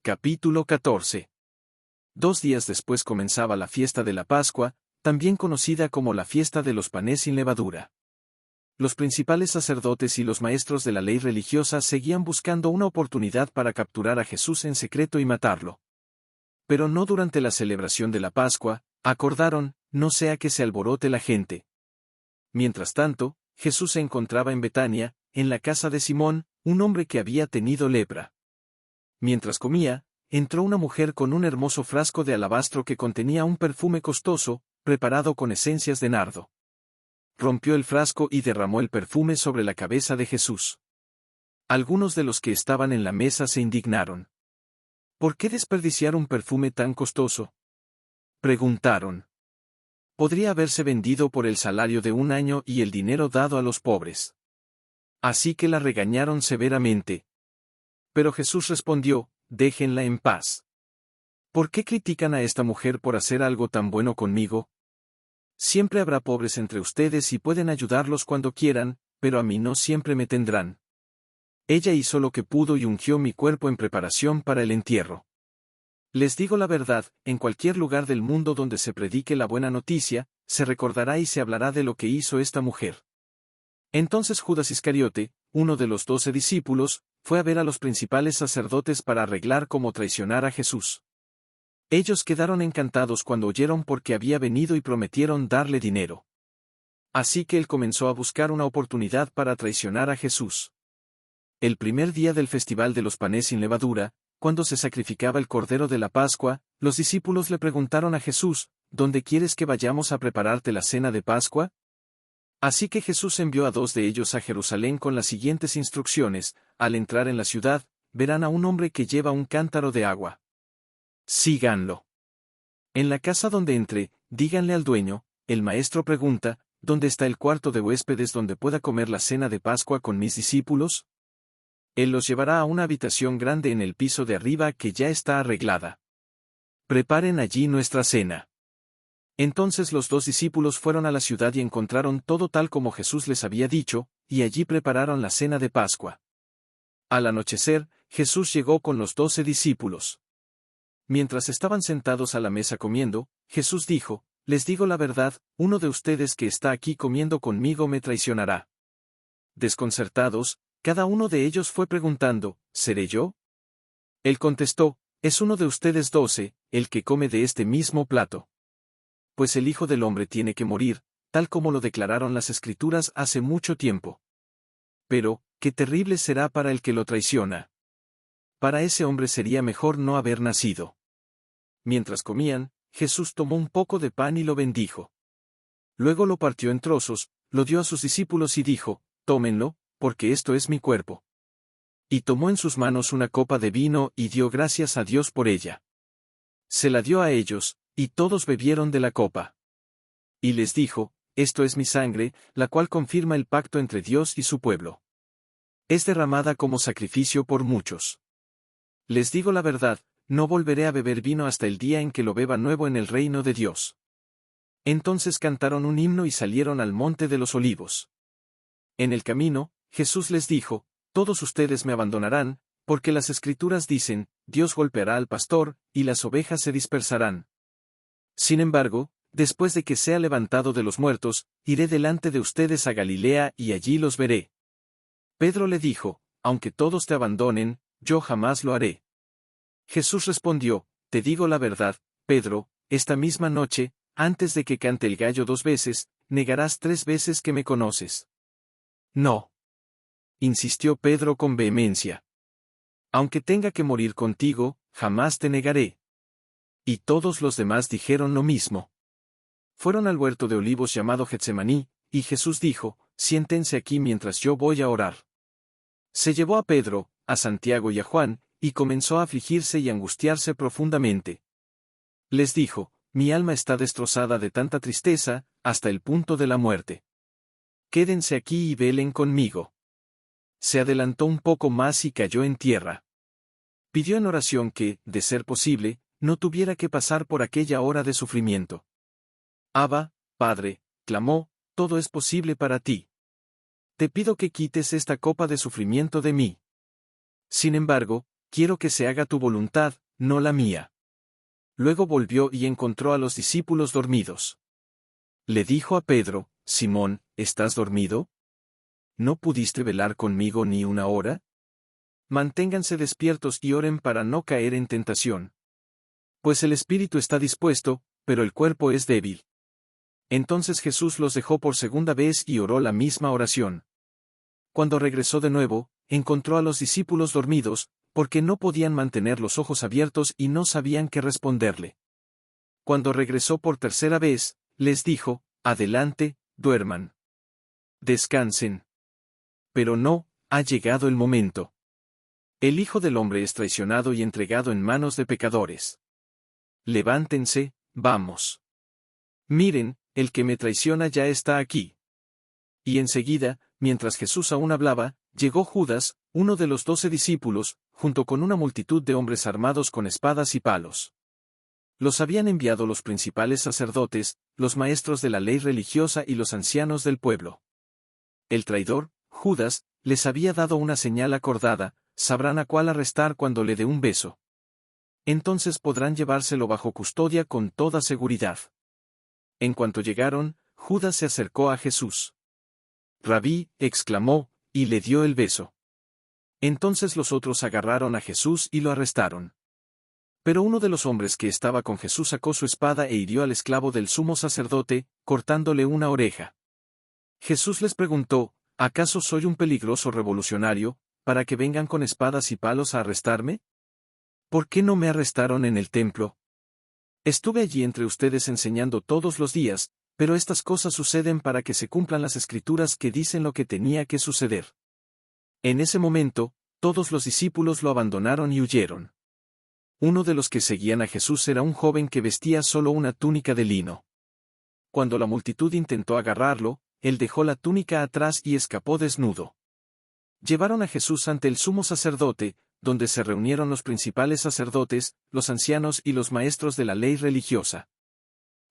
Capítulo 14. 2 días después comenzaba la fiesta de la Pascua, también conocida como la fiesta de los panes sin levadura. Los principales sacerdotes y los maestros de la ley religiosa seguían buscando una oportunidad para capturar a Jesús en secreto y matarlo. Pero no durante la celebración de la Pascua, acordaron, no sea que se alborote la gente. Mientras tanto, Jesús se encontraba en Betania, en la casa de Simón, un hombre que había tenido lepra. Mientras comía, entró una mujer con un hermoso frasco de alabastro que contenía un perfume costoso, preparado con esencias de nardo. Rompió el frasco y derramó el perfume sobre la cabeza de Jesús. Algunos de los que estaban en la mesa se indignaron. ¿Por qué desperdiciar un perfume tan costoso?, preguntaron. Podría haberse vendido por el salario de un año y el dinero dado a los pobres. Así que la regañaron severamente. Pero Jesús respondió, déjenla en paz. ¿Por qué critican a esta mujer por hacer algo tan bueno conmigo? Siempre habrá pobres entre ustedes y pueden ayudarlos cuando quieran, pero a mí no siempre me tendrán. Ella hizo lo que pudo y ungió mi cuerpo en preparación para el entierro. Les digo la verdad, en cualquier lugar del mundo donde se predique la buena noticia, se recordará y se hablará de lo que hizo esta mujer. Entonces Judas Iscariote, uno de los 12 discípulos, fue a ver a los principales sacerdotes para arreglar cómo traicionar a Jesús. Ellos quedaron encantados cuando oyeron porque había venido y prometieron darle dinero. Así que él comenzó a buscar una oportunidad para traicionar a Jesús. El primer día del festival de los panes sin levadura, cuando se sacrificaba el cordero de la Pascua, los discípulos le preguntaron a Jesús, ¿dónde quieres que vayamos a prepararte la cena de Pascua? Así que Jesús envió a 2 de ellos a Jerusalén con las siguientes instrucciones: al entrar en la ciudad, verán a un hombre que lleva un cántaro de agua. Síganlo. En la casa donde entre, díganle al dueño, el maestro pregunta, ¿dónde está el cuarto de huéspedes donde pueda comer la cena de Pascua con mis discípulos? Él los llevará a una habitación grande en el piso de arriba que ya está arreglada. Preparen allí nuestra cena. Entonces los 2 discípulos fueron a la ciudad y encontraron todo tal como Jesús les había dicho, y allí prepararon la cena de Pascua. Al anochecer, Jesús llegó con los 12 discípulos. Mientras estaban sentados a la mesa comiendo, Jesús dijo, les digo la verdad, uno de ustedes que está aquí comiendo conmigo me traicionará. Desconcertados, cada uno de ellos fue preguntando, ¿seré yo? Él contestó, es uno de ustedes 12, el que come de este mismo plato. Pues el Hijo del Hombre tiene que morir, tal como lo declararon las Escrituras hace mucho tiempo. Pero, qué terrible será para el que lo traiciona. Para ese hombre sería mejor no haber nacido. Mientras comían, Jesús tomó un poco de pan y lo bendijo. Luego lo partió en trozos, lo dio a sus discípulos y dijo, tómenlo, porque esto es mi cuerpo. Y tomó en sus manos una copa de vino y dio gracias a Dios por ella. Se la dio a ellos, y todos bebieron de la copa. Y les dijo, esto es mi sangre, la cual confirma el pacto entre Dios y su pueblo. Es derramada como sacrificio por muchos. Les digo la verdad, no volveré a beber vino hasta el día en que lo beba nuevo en el reino de Dios. Entonces cantaron un himno y salieron al monte de los olivos. En el camino, Jesús les dijo, todos ustedes me abandonarán, porque las Escrituras dicen, Dios golpeará al pastor, y las ovejas se dispersarán. Sin embargo, después de que sea levantado de los muertos, iré delante de ustedes a Galilea y allí los veré. Pedro le dijo, aunque todos te abandonen, yo jamás lo haré. Jesús respondió, te digo la verdad, Pedro, esta misma noche, antes de que cante el gallo 2 veces, negarás 3 veces que me conoces. No. Insistió Pedro con vehemencia. Aunque tenga que morir contigo, jamás te negaré. Y todos los demás dijeron lo mismo. Fueron al huerto de olivos llamado Getsemaní, y Jesús dijo, siéntense aquí mientras yo voy a orar. Se llevó a Pedro, a Santiago y a Juan, y comenzó a afligirse y angustiarse profundamente. Les dijo, mi alma está destrozada de tanta tristeza, hasta el punto de la muerte. Quédense aquí y velen conmigo. Se adelantó un poco más y cayó en tierra. Pidió en oración que, de ser posible, no tuviera que pasar por aquella hora de sufrimiento. Abba, Padre, clamó, todo es posible para ti. Te pido que quites esta copa de sufrimiento de mí. Sin embargo, quiero que se haga tu voluntad, no la mía. Luego volvió y encontró a los discípulos dormidos. Le dijo a Pedro, Simón, ¿estás dormido? ¿No pudiste velar conmigo ni una hora? Manténganse despiertos y oren para no caer en tentación. Pues el espíritu está dispuesto, pero el cuerpo es débil. Entonces Jesús los dejó por segunda vez y oró la misma oración. Cuando regresó de nuevo, encontró a los discípulos dormidos, porque no podían mantener los ojos abiertos y no sabían qué responderle. Cuando regresó por tercera vez, les dijo, adelante, duerman. Descansen. Pero no, ha llegado el momento. El Hijo del Hombre es traicionado y entregado en manos de pecadores. Levántense, vamos. Miren, el que me traiciona ya está aquí. Y enseguida, mientras Jesús aún hablaba, llegó Judas, uno de los 12 discípulos, junto con una multitud de hombres armados con espadas y palos. Los habían enviado los principales sacerdotes, los maestros de la ley religiosa y los ancianos del pueblo. El traidor, Judas, les había dado una señal acordada, sabrán a cuál arrestar cuando le dé un beso. Entonces podrán llevárselo bajo custodia con toda seguridad. En cuanto llegaron, Judas se acercó a Jesús. Rabí, exclamó, y le dio el beso. Entonces los otros agarraron a Jesús y lo arrestaron. Pero uno de los hombres que estaba con Jesús sacó su espada e hirió al esclavo del sumo sacerdote, cortándole una oreja. Jesús les preguntó, ¿acaso soy un peligroso revolucionario, para que vengan con espadas y palos a arrestarme? ¿Por qué no me arrestaron en el templo? Estuve allí entre ustedes enseñando todos los días, pero estas cosas suceden para que se cumplan las escrituras que dicen lo que tenía que suceder. En ese momento, todos los discípulos lo abandonaron y huyeron. Uno de los que seguían a Jesús era un joven que vestía solo una túnica de lino. Cuando la multitud intentó agarrarlo, él dejó la túnica atrás y escapó desnudo. Llevaron a Jesús ante el sumo sacerdote, donde se reunieron los principales sacerdotes, los ancianos y los maestros de la ley religiosa.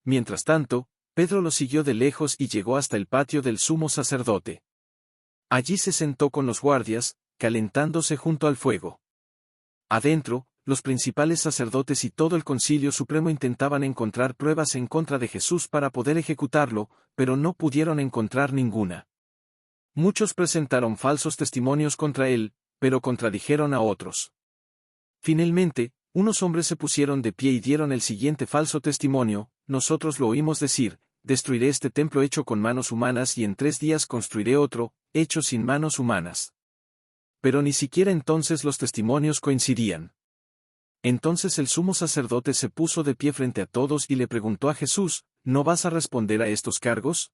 Mientras tanto, Pedro lo siguió de lejos y llegó hasta el patio del sumo sacerdote. Allí se sentó con los guardias, calentándose junto al fuego. Adentro, los principales sacerdotes y todo el Concilio Supremo intentaban encontrar pruebas en contra de Jesús para poder ejecutarlo, pero no pudieron encontrar ninguna. Muchos presentaron falsos testimonios contra él, pero contradijeron a otros. Finalmente, unos hombres se pusieron de pie y dieron el siguiente falso testimonio: nosotros lo oímos decir, destruiré este templo hecho con manos humanas y en 3 días construiré otro, hecho sin manos humanas. Pero ni siquiera entonces los testimonios coincidían. Entonces el sumo sacerdote se puso de pie frente a todos y le preguntó a Jesús, ¿no vas a responder a estos cargos?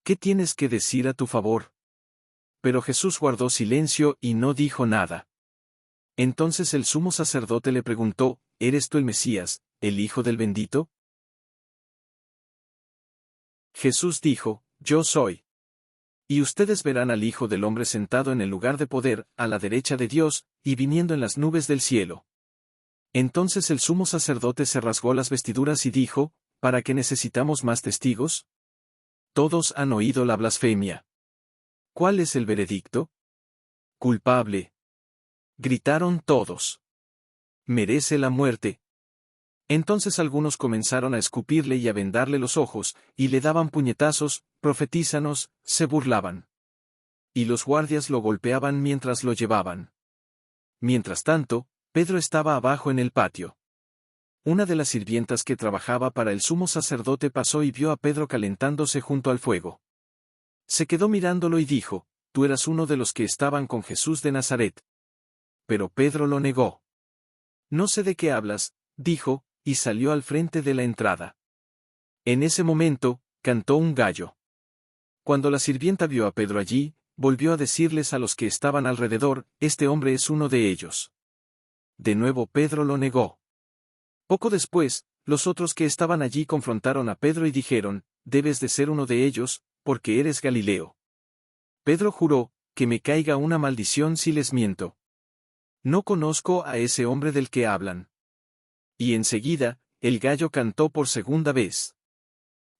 ¿Qué tienes que decir a tu favor? Pero Jesús guardó silencio y no dijo nada. Entonces el sumo sacerdote le preguntó, ¿eres tú el Mesías, el Hijo del Bendito? Jesús dijo, yo soy. Y ustedes verán al Hijo del Hombre sentado en el lugar de poder, a la derecha de Dios, y viniendo en las nubes del cielo. Entonces el sumo sacerdote se rasgó las vestiduras y dijo, ¿para qué necesitamos más testigos? Todos han oído la blasfemia. ¿Cuál es el veredicto? Culpable. Gritaron todos. Merece la muerte. Entonces algunos comenzaron a escupirle y a vendarle los ojos, y le daban puñetazos, profetízanos, se burlaban. Y los guardias lo golpeaban mientras lo llevaban. Mientras tanto, Pedro estaba abajo en el patio. Una de las sirvientas que trabajaba para el sumo sacerdote pasó y vio a Pedro calentándose junto al fuego. Se quedó mirándolo y dijo, tú eras uno de los que estaban con Jesús de Nazaret. Pero Pedro lo negó. No sé de qué hablas, dijo, y salió al frente de la entrada. En ese momento, cantó un gallo. Cuando la sirvienta vio a Pedro allí, volvió a decirles a los que estaban alrededor, este hombre es uno de ellos. De nuevo Pedro lo negó. Poco después, los otros que estaban allí confrontaron a Pedro y dijeron, debes de ser uno de ellos, porque eres Galileo. Pedro juró, que me caiga una maldición si les miento. No conozco a ese hombre del que hablan. Y enseguida, el gallo cantó por segunda vez.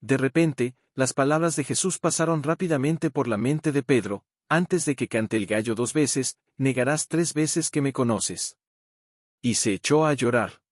De repente, las palabras de Jesús pasaron rápidamente por la mente de Pedro, antes de que cante el gallo 2 veces, negarás 3 veces que me conoces. Y se echó a llorar.